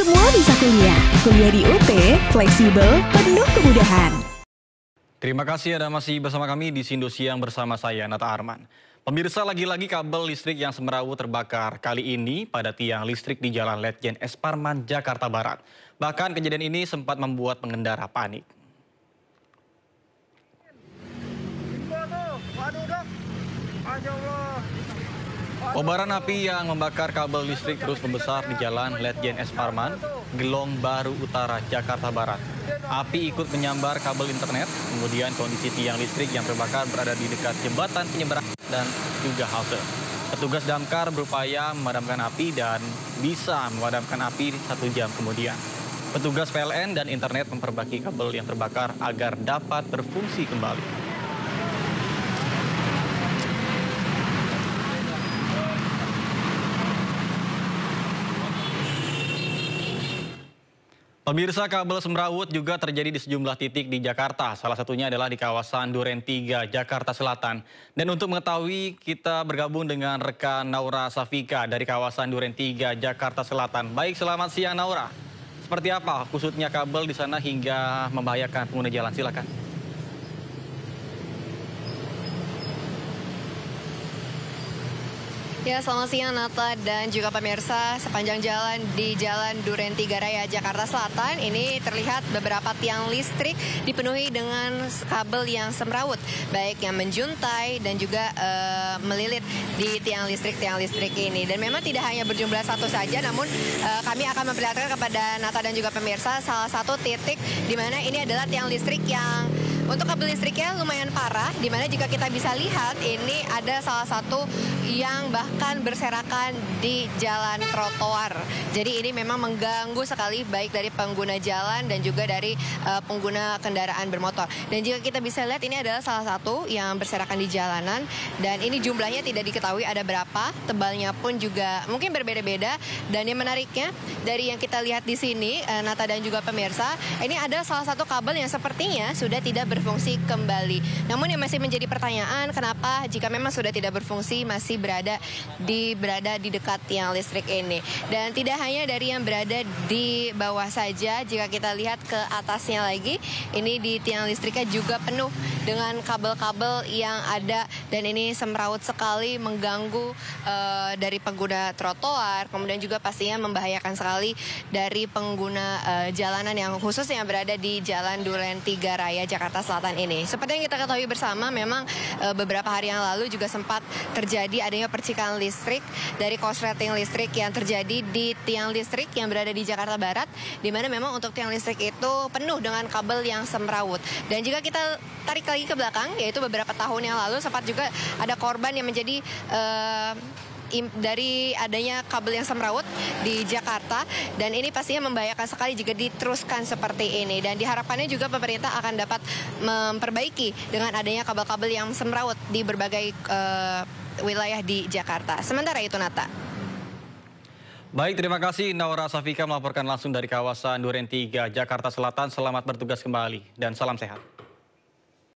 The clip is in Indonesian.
Semua bisa kuliah. Kuliah di UT, fleksibel, penuh kemudahan. Terima kasih Anda masih bersama kami di Sindo Siang bersama saya, Nata Arman. Pemirsa, lagi-lagi kabel listrik yang semeraut terbakar. Kali ini pada tiang listrik di Jalan Letjen S. Parman, Jakarta Barat. Bahkan kejadian ini sempat membuat pengendara panik. Kobaran api yang membakar kabel listrik terus membesar di Jalan Letjen S. Parman, Gelong Baru Utara, Jakarta Barat. Api ikut menyambar kabel internet, kemudian kondisi tiang listrik yang terbakar berada di dekat jembatan penyeberangan dan juga halte. Petugas damkar berupaya memadamkan api dan bisa memadamkan api 1 jam kemudian. Petugas PLN dan internet memperbaiki kabel yang terbakar agar dapat berfungsi kembali. Pemirsa, kabel semrawut juga terjadi di sejumlah titik di Jakarta. Salah satunya adalah di kawasan Duren 3, Jakarta Selatan. Dan untuk mengetahui, kita bergabung dengan rekan Naura Safika dari kawasan Duren 3, Jakarta Selatan. Baik, selamat siang Naura. Seperti apa kusutnya kabel di sana hingga membahayakan pengguna jalan? Silakan. Ya, selamat siang Nata dan juga pemirsa. Sepanjang jalan di Jalan Duren 3 Raya, Jakarta Selatan, ini terlihat beberapa tiang listrik dipenuhi dengan kabel yang semrawut, baik yang menjuntai dan juga melilit di tiang listrik ini. Dan memang tidak hanya berjumlah satu saja, namun kami akan memperlihatkan kepada Nata dan juga pemirsa salah satu titik di mana ini adalah tiang listrik yang untuk kabel listriknya lumayan parah, di mana jika kita bisa lihat ini ada salah satu yang bahkan berserakan di jalan trotoar. Jadi ini memang mengganggu sekali baik dari pengguna jalan dan juga dari pengguna kendaraan bermotor. Dan jika kita bisa lihat ini adalah salah satu yang berserakan di jalanan dan ini jumlahnya tidak diketahui ada berapa, tebalnya pun juga mungkin berbeda-beda. Dan yang menariknya dari yang kita lihat di sini, Nata dan juga pemirsa, ini ada salah satu kabel yang sepertinya sudah tidak berfungsi kembali. Namun yang masih menjadi pertanyaan, kenapa jika memang sudah tidak berfungsi masih berada di dekat tiang listrik ini. Dan tidak hanya dari yang berada di bawah saja, jika kita lihat ke atasnya lagi, ini di tiang listriknya juga penuh dengan kabel-kabel yang ada dan ini semrawut sekali, mengganggu dari pengguna trotoar, kemudian juga pastinya membahayakan sekali dari pengguna jalanan yang khususnya berada di Jalan Duren 3 Raya, Jakarta Selatan ini. Seperti yang kita ketahui bersama, memang beberapa hari yang lalu juga sempat terjadi adanya percikan listrik dari korsleting listrik yang terjadi di tiang listrik yang berada di Jakarta Barat, di mana memang untuk tiang listrik itu penuh dengan kabel yang semrawut. Dan jika kita tarik lagi ke belakang, yaitu beberapa tahun yang lalu sempat juga ada korban yang menjadi dari adanya kabel yang semrawut di Jakarta, dan ini pastinya membahayakan sekali jika diteruskan seperti ini. Dan diharapkannya juga pemerintah akan dapat memperbaiki dengan adanya kabel-kabel yang semrawut di berbagai wilayah di Jakarta. Sementara itu, Nata. Baik, terima kasih Naura Safika melaporkan langsung dari kawasan Duren 3, Jakarta Selatan. Selamat bertugas kembali dan salam sehat.